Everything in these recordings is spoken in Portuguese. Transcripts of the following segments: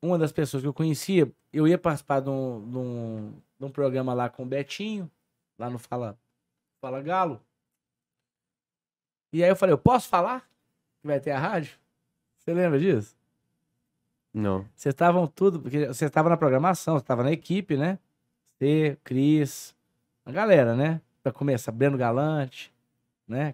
uma das pessoas que eu conhecia, eu ia participar de um programa lá com o Betinho, lá no Fala Galo. E aí eu falei, eu posso falar? Que vai ter a rádio? Você lembra disso? Não. Vocês estavam tudo, porque você estava na programação, você estava na equipe, né? Você, Cris, a galera, né? Pra começar, Breno Galante, né?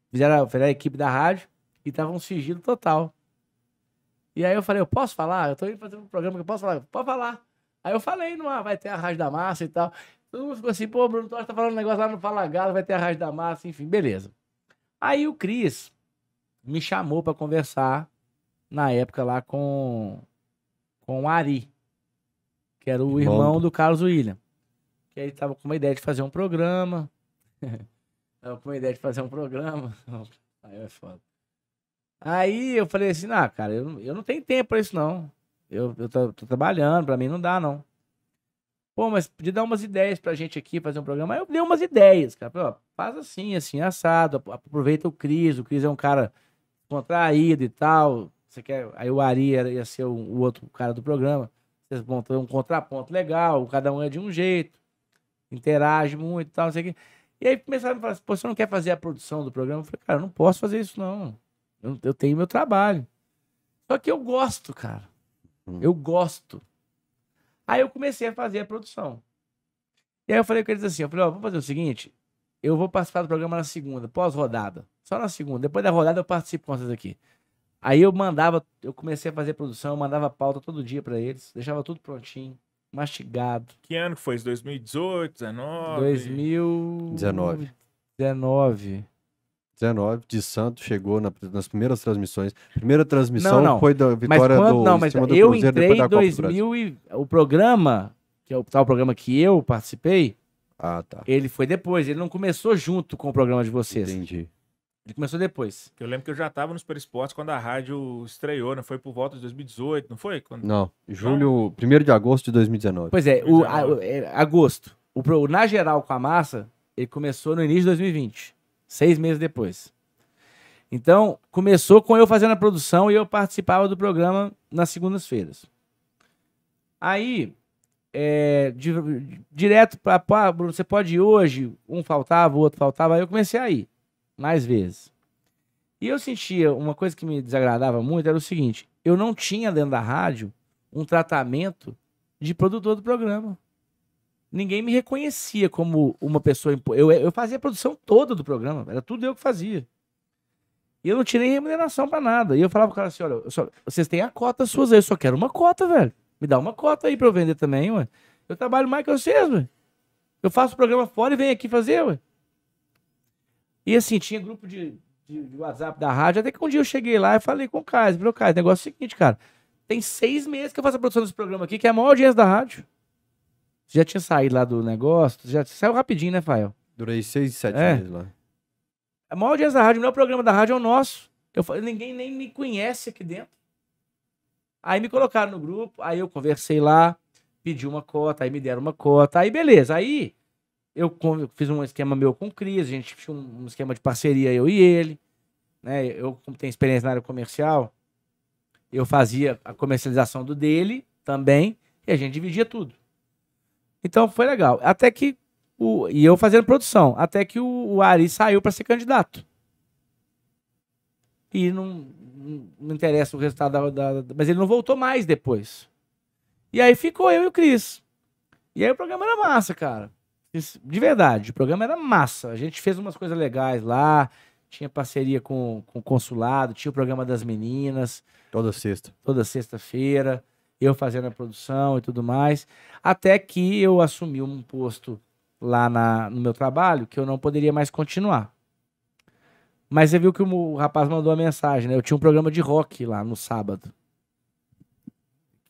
Fizeram a equipe da rádio e tava um sigilo total. E aí eu falei, eu posso falar? Eu tô indo fazer um programa que eu posso falar? Pode falar. Aí eu falei, não, vai ter a Rádio da Massa e tal. Todo mundo ficou assim, pô, o Bruno Torres tá falando um negócio lá no Fala Galo, vai ter a Rádio da Massa, enfim, beleza. Aí o Cris me chamou pra conversar na época lá com o Ari, que era o irmão do Carlos William. Que aí tava com uma ideia de fazer um programa. Tava com uma ideia de fazer um programa. Aí é foda. Aí eu falei assim, ah, cara, eu não tenho tempo pra isso, não. Eu tô trabalhando, pra mim não dá, não. Pô, mas podia dar umas ideias pra gente aqui, fazer um programa. Aí eu dei umas ideias, cara. Falei, ó, faz assim, assim, assado. Aproveita o Cris é um cara contraído e tal. Você quer... Aí o Ari ia ser o outro cara do programa. Vocês vão ter um contraponto legal, cada um é de um jeito, interage muito e tal, não sei o quê. E aí começaram a me falar assim, pô, você não quer fazer a produção do programa? Eu falei, cara, eu não posso fazer isso, não. Eu tenho meu trabalho. Só que eu gosto, cara. Eu gosto. Aí eu comecei a fazer a produção. E aí eu falei com eles assim, eu falei, ó, vamos fazer o seguinte, eu vou participar do programa na segunda, pós-rodada. Só na segunda. Depois da rodada eu participo com vocês aqui. Aí eu comecei a fazer produção, eu mandava pauta todo dia pra eles, deixava tudo prontinho, mastigado. Que ano que foi isso? 2018, 19? 19. 19. De Santos, chegou nas primeiras transmissões. Primeira transmissão Não. foi da vitória Mas em cima do eu Cruzeiro entrei depois da em Copa do Brasil. 2000 e o programa, que é o tal programa que eu participei, Ah, tá. ele foi depois, ele não começou junto com o programa de vocês. Entendi. Ele começou depois. Eu lembro que eu já tava no Super Esportes quando a rádio estreou, não foi por volta de 2018, não foi? Não, 1º de agosto de 2019. Pois é, agosto. Na geral com a massa, ele começou no início de 2020, 6 meses depois. Então, começou com eu fazendo a produção e eu participava do programa nas segundas-feiras. Aí, direto pra Bruno, você pode ir hoje? Um faltava, o outro faltava. Aí eu comecei a ir mais vezes. E eu sentia uma coisa que me desagradava muito, era o seguinte, eu não tinha dentro da rádio um tratamento de produtor do programa. Ninguém me reconhecia como uma pessoa... Eu fazia a produção toda do programa, era tudo eu que fazia. E eu não tinha nem remuneração pra nada. E eu falava pro cara assim, olha, vocês têm a cota suas aí, eu só quero uma cota, velho. Me dá uma cota aí pra eu vender também, ué. Eu trabalho mais que vocês, ué. Eu faço o programa fora e venho aqui fazer, ué. E assim, tinha grupo de WhatsApp da rádio, até que um dia eu cheguei lá e falei com o Caio, falei, Caio, o negócio é o seguinte, cara, tem 6 meses que eu faço a produção desse programa aqui, que é a maior audiência da rádio. Você já tinha saído lá do negócio, já saiu rapidinho, né, Fael? Durei 6, 7 meses lá. A maior audiência da rádio, o melhor programa da rádio é o nosso. Eu falei, ninguém nem me conhece aqui dentro. Aí me colocaram no grupo, aí eu conversei lá, pedi uma cota, aí me deram uma cota, aí beleza. Aí eu fiz um esquema meu com o Cris, a gente tinha um esquema de parceria, eu e ele. Né? Eu, como tenho experiência na área comercial, eu fazia a comercialização do dele também, e a gente dividia tudo. Então foi legal. Até que e eu fazendo produção, até que o Ari saiu para ser candidato. E não interessa o resultado mas ele não voltou mais depois. E aí ficou eu e o Cris. E aí o programa era massa, cara. De verdade, o programa era massa. A gente fez umas coisas legais lá, tinha parceria com o consulado, tinha o programa das meninas. Toda sexta. Toda sexta-feira, eu fazendo a produção e tudo mais. Até que eu assumi um posto lá no meu trabalho que eu não poderia mais continuar. Mas você viu que o rapaz mandou uma mensagem, né? Eu tinha um programa de rock lá no sábado.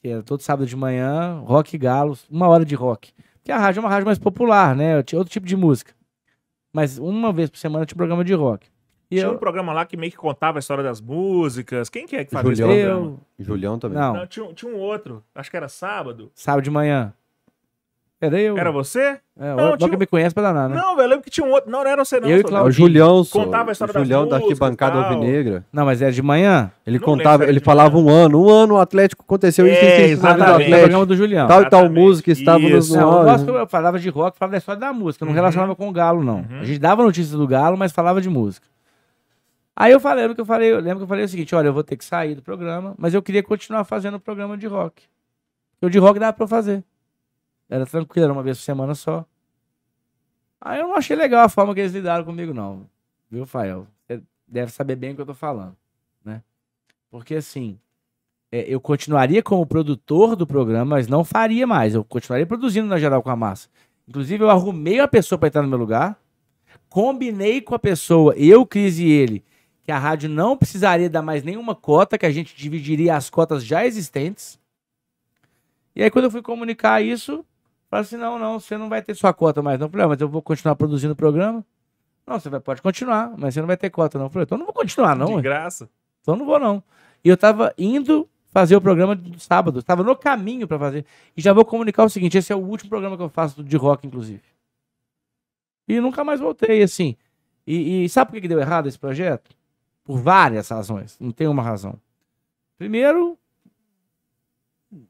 Que era todo sábado de manhã, rock e galos, 1 hora de rock. Porque a rádio é uma rádio mais popular, né? Eu tinha outro tipo de música. Mas uma vez por semana tinha um programa de rock. E tinha um programa lá que meio que contava a história das músicas. Quem que é que fazia esse Julião, programa? Julião também. Não, tinha um outro. Acho que era sábado. sábado de manhã. Era eu. Era você? É, Não, não, tinha- que me conhece pra danar, né? Não, velho, eu lembro que tinha um outro. Não, não era você, não. Eu e só- É o Claudinho. Julião, só. Contava a história O das Julião da músicas, arquibancada tal. alvinegra. Não, mas era de manhã. Ele Não lembro se contava, era ele de falava manhã. um ano o Atlético aconteceu isso, É, isso, isso, na vida do exatamente. Era o Atlético. programa do Julião. Tal e tal Exatamente. música, estávamos Isso. no Não, o auge. nosso eu falava de rock, falava da história da música. Eu não relacionava com o Galo, não. Uhum. A gente dava notícias do Galo, mas falava de música. Aí eu falei, eu lembro que eu falei o seguinte, olha, eu vou ter que sair do programa, mas eu queria continuar fazendo o programa de rock. Porque o de rock dava pra eu fazer. Era tranquilo, era uma vez por semana só. Aí eu não achei legal a forma que eles lidaram comigo, não. Viu, Fael? Você deve saber bem o que eu tô falando, né? Porque assim, eu continuaria como produtor do programa, mas não faria mais. Eu continuaria produzindo na Geral com a Massa. Inclusive, eu arrumei uma pessoa para entrar no meu lugar, combinei com a pessoa, eu, Cris e ele, que a rádio não precisaria dar mais nenhuma cota, que a gente dividiria as cotas já existentes. E aí, quando eu fui comunicar isso, falei assim, não, você não vai ter sua cota mais, não. Eu falei, mas eu vou continuar produzindo o programa. Não, pode continuar, mas você não vai ter cota, não. Eu falei, então eu não vou continuar, não. De Ué. graça. Então eu não vou, não. E eu tava indo fazer o programa do sábado. Tava no caminho pra fazer. E já vou comunicar o seguinte, esse é o último programa que eu faço de rock, inclusive. E nunca mais voltei, assim. E sabe por que deu errado esse projeto? Por várias razões. Não tem uma razão. Primeiro,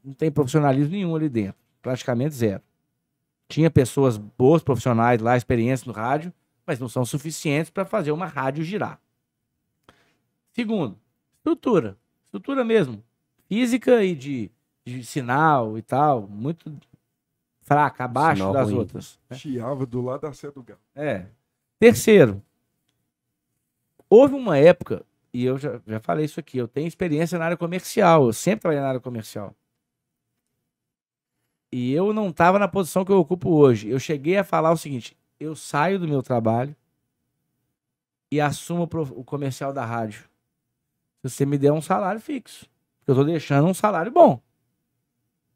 não tem profissionalismo nenhum ali dentro. Praticamente zero. Tinha pessoas boas, profissionais lá, experiência no rádio, mas não são suficientes para fazer uma rádio girar. Segundo, estrutura. Estrutura mesmo. Física e de sinal e tal. Muito fraca, abaixo Sinal das ruim. outras. Chiava do lado da Sé do Galo. Terceiro, houve uma época, e eu já falei isso aqui, eu tenho experiência na área comercial, eu sempre trabalhei na área comercial. E eu não estava na posição que eu ocupo hoje. Eu cheguei a falar o seguinte, eu saio do meu trabalho e assumo o comercial da rádio. Se você me der um salário fixo. Eu estou deixando um salário bom.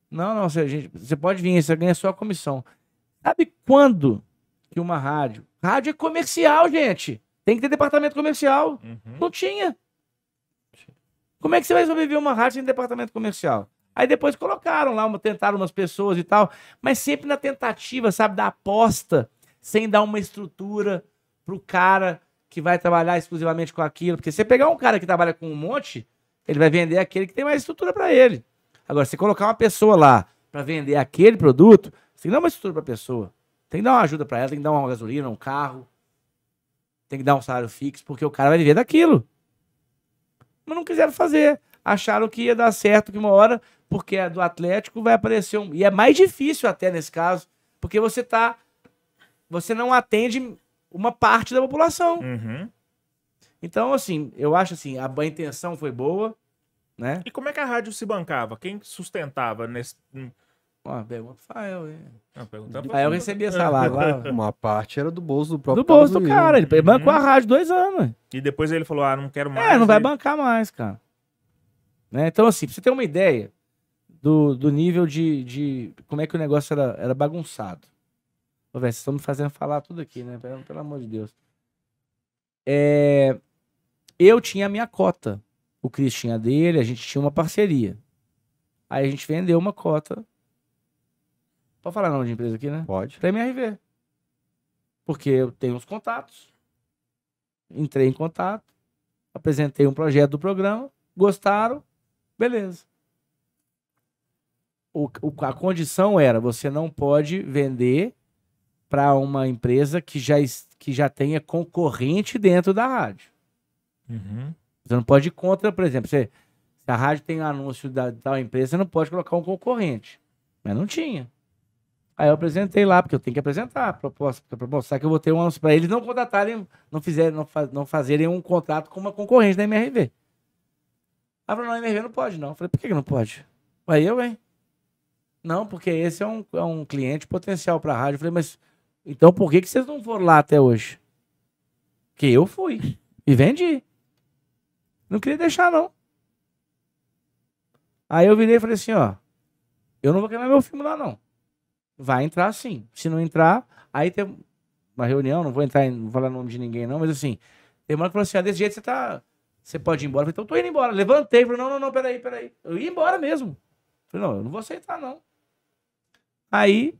Não, você pode vir, você ganha só a comissão. Sabe quando que uma rádio... Rádio é comercial, gente. Tem que ter departamento comercial. Uhum. Não tinha. Como é que você vai sobreviver uma rádio sem departamento comercial? Aí depois colocaram lá, tentaram umas pessoas e tal, mas sempre na tentativa, sabe, da aposta, sem dar uma estrutura pro cara que vai trabalhar exclusivamente com aquilo. Porque se você pegar um cara que trabalha com um monte, ele vai vender aquele que tem mais estrutura para ele. Agora, se colocar uma pessoa lá para vender aquele produto, você tem que dar uma estrutura para a pessoa. Tem que dar uma ajuda para ela, tem que dar uma gasolina, um carro, tem que dar um salário fixo, porque o cara vai viver daquilo. Mas não quiseram fazer. Acharam que ia dar certo que uma hora, porque a do Atlético vai aparecer um... E é mais difícil até nesse caso, porque você não atende uma parte da população. Uhum. Então, assim, eu acho assim, a intenção foi boa, né? E como é que a rádio se bancava? Quem sustentava nesse... Ó, pergunta o Fael, hein? Não, perguntando pra Aí eu você. recebia salário lá. Uma parte era do bolso do próprio Do bolso do Carlos cara. William. Ele bancou a rádio 2 anos. E depois ele falou, não quero mais. Não vai E- bancar mais, cara. Né? Então, assim, pra você ter uma ideia do nível de como é que o negócio era bagunçado. Ô, velho, vocês estão me fazendo falar tudo aqui, né? Pelo amor de Deus. Eu tinha a minha cota. O Cris tinha a dele, a gente tinha uma parceria. Aí a gente vendeu uma cota. Pode falar nome de empresa aqui, né? Pode. Pra MRV. Porque eu tenho uns contatos. Entrei em contato. Apresentei um projeto do programa. Gostaram. Beleza. A condição era, você não pode vender para uma empresa que já tenha concorrente dentro da rádio. Uhum. Você não pode ir contra, por exemplo, se a rádio tem um anúncio da tal empresa, você não pode colocar um concorrente. Mas não tinha. Aí eu apresentei lá, porque eu tenho que apresentar a proposta, para mostrar que eu vou ter um anúncio para eles não contratarem, não fazerem um contrato com uma concorrente da MRV. Ah, não, a MRV não pode, não. Eu falei, por que não pode? Aí hein? Não, porque esse é um cliente potencial para a rádio. Eu falei, mas então por que vocês não foram lá até hoje? Porque eu fui e vendi. Não queria deixar, não. Aí eu virei e falei assim, ó, eu não vou queimar meu filme lá, não. Vai entrar sim. Se não entrar, aí tem uma reunião, não vou falar o nome de ninguém, não, mas assim, tem uma que falou assim, ó, desse jeito você pode ir embora. Eu falei, então eu tô indo embora. Levantei, falei, não, peraí. Eu ia embora mesmo. Falei, não, eu não vou aceitar, não. Aí,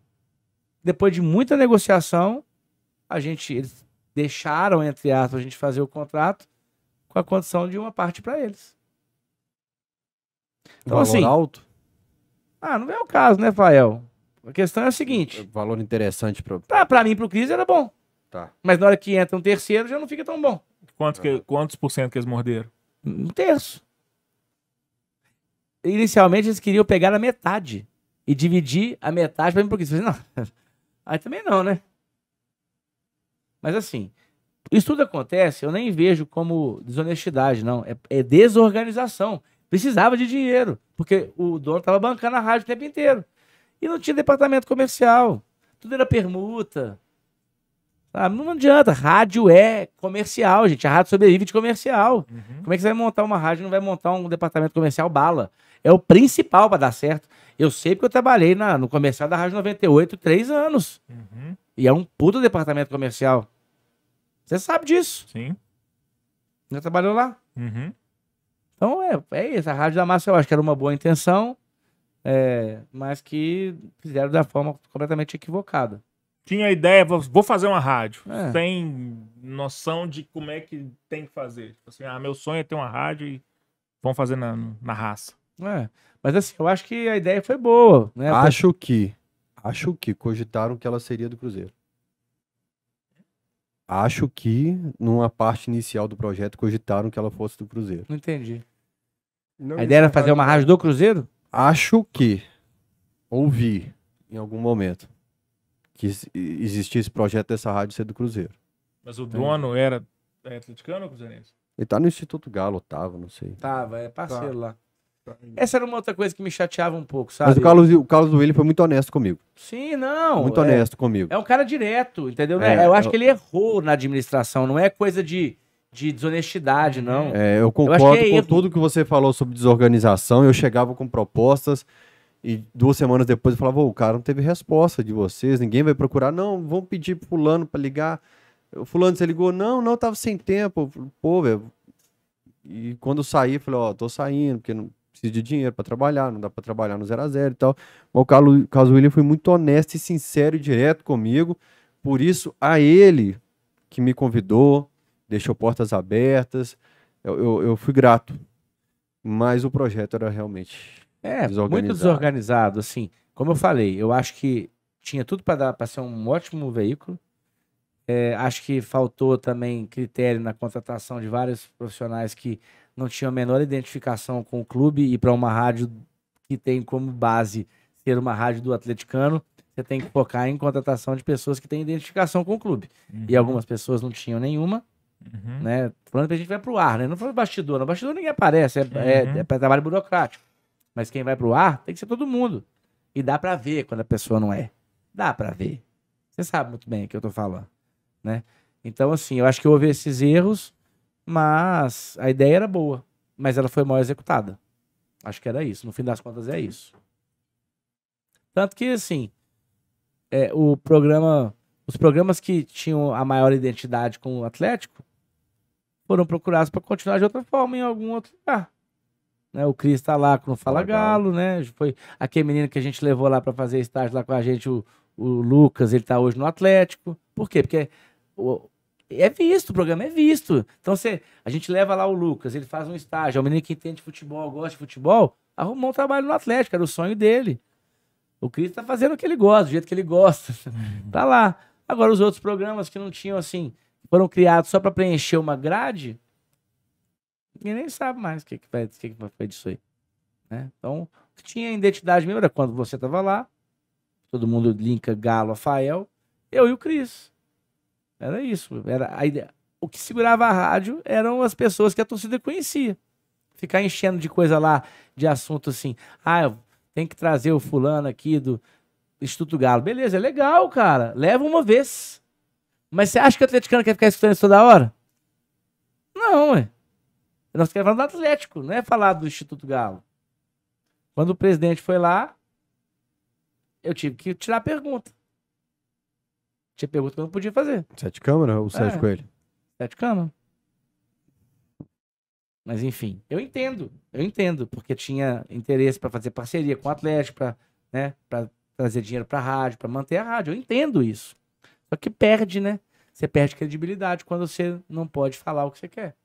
depois de muita negociação, eles deixaram, entre aspas, a gente fazer o contrato com a condição de uma parte para eles. Então, Valor assim, alto? não é o caso, né, Fael? A questão é a seguinte, Valor interessante para... pra mim, pro Cris, era bom. Tá. Mas na hora que entra um terceiro, já não fica tão bom. Quantos por cento que eles morderam? Um terço. Inicialmente, eles queriam pegar a metade e dividir a metade pra mim pro Cris. Eu falei, não, aí também não, né? Mas assim, isso tudo acontece, eu nem vejo como desonestidade, não. É desorganização. Precisava de dinheiro, porque o dono estava bancando a rádio o tempo inteiro. E não tinha departamento comercial. Tudo era permuta. Sabe? Não adianta. Rádio é comercial, gente. A rádio sobrevive de comercial. Como é que você vai montar uma rádio e não vai montar um departamento comercial bala? É o principal para dar certo. Eu sei porque eu trabalhei no comercial da Rádio 98 3 anos. E é um puto departamento comercial. Você sabe disso. Sim. Já trabalhou lá? Uhum. Então é isso. A Rádio da Massa eu acho que era uma boa intenção, mas que fizeram da forma completamente equivocada. Tinha a ideia, vou fazer uma rádio. É. Sem noção de como é que tem que fazer. Tipo assim, meu sonho é ter uma rádio e vamos fazer na raça. Mas assim, eu acho que a ideia foi boa, né? Acho que cogitaram que ela seria do Cruzeiro. Acho que, numa parte inicial do projeto, cogitaram que ela fosse do Cruzeiro. Não entendi. Não A ideia era fazer uma rádio rádio do Cruzeiro? Acho que ouvi, em algum momento, que existia esse projeto dessa rádio ser do Cruzeiro. Mas o dono era atleticano ou cruzeirense? Ele tá no Instituto Galo, Otávio, não sei. Tava, é parceiro lá. Tá. Essa era uma outra coisa que me chateava um pouco, sabe? Mas o Carlos William foi muito honesto comigo. Sim, não. Muito honesto comigo. É um cara direto, entendeu? É, Eu acho que ele errou na administração, não é coisa de desonestidade, não. Eu acho concordo que é com erro. tudo que você falou sobre desorganização. Eu chegava com propostas e 2 semanas depois eu falava, o cara não teve resposta de vocês, ninguém vai procurar. Não, vamos pedir pro fulano pra ligar. O fulano, você ligou? Não, tava sem tempo. Pô, velho. E quando eu saí, eu falei, tô saindo, porque não preciso de dinheiro pra trabalhar, não dá pra trabalhar no 0 a 0 e tal. Mas o Carlos William foi muito honesto e sincero e direto comigo. Por isso, a ele que me convidou, deixou portas abertas, eu fui grato. Mas o projeto era realmente muito desorganizado, assim. Como eu falei, eu acho que tinha tudo para ser um ótimo veículo. Acho que faltou também critério na contratação de vários profissionais que não tinham a menor identificação com o clube e para uma rádio que tem como base ser uma rádio do atleticano, você tem que focar em contratação de pessoas que têm identificação com o clube. E algumas pessoas não tinham nenhuma, né? Falando que a gente vai pro ar, né? Não foi bastidor. No bastidor ninguém aparece, é trabalho burocrático. Mas quem vai pro ar tem que ser todo mundo. E dá pra ver quando a pessoa não é. Dá pra ver. Você sabe muito bem o que eu tô falando, né? Então, assim, eu acho que houve esses erros, mas a ideia era boa. Mas ela foi mal executada. Acho que era isso. No fim das contas, é isso. Tanto que, assim, os programas que tinham a maior identidade com o Atlético foram procurados para continuar de outra forma em algum outro lugar. Né? O Cris tá lá com o Fala Galo, né? Foi aquele menino que a gente levou lá para fazer estágio lá com a gente, o Lucas, ele tá hoje no Atlético. Por quê? Porque é visto, o programa é visto. Então, a gente leva lá o Lucas, ele faz um estágio, é um menino que entende futebol, gosta de futebol, arrumou um trabalho no Atlético, era o sonho dele. O Cris tá fazendo o que ele gosta, do jeito que ele gosta. Tá lá. Agora, os outros programas que não tinham, assim, foram criados só para preencher uma grade, ninguém nem sabe mais o que foi disso aí. Né? Então, o que tinha identidade mesmo era quando você tava lá, todo mundo linka Galo, Rafael, eu e o Cris. Era isso. Era a ideia. O que segurava a rádio eram as pessoas que a torcida conhecia. Ficar enchendo de coisa lá, de assunto assim. Tem que trazer o fulano aqui do Instituto Galo. Beleza, é legal, cara. Leva uma vez. Mas você acha que o atleticano quer ficar escutando isso toda hora? Não, ué. Nós queremos falar do Atlético, não é falar do Instituto Galo. Quando o presidente foi lá, eu tive que tirar a pergunta. Tinha pergunta que eu não podia fazer. 7 câmeras ou 7 Coelho? 7 câmeras. Mas enfim, eu entendo, porque tinha interesse para fazer parceria com o Atlético, para trazer dinheiro pra rádio, pra manter a rádio. Eu entendo isso. Só que perde, né? Você perde credibilidade quando você não pode falar o que você quer.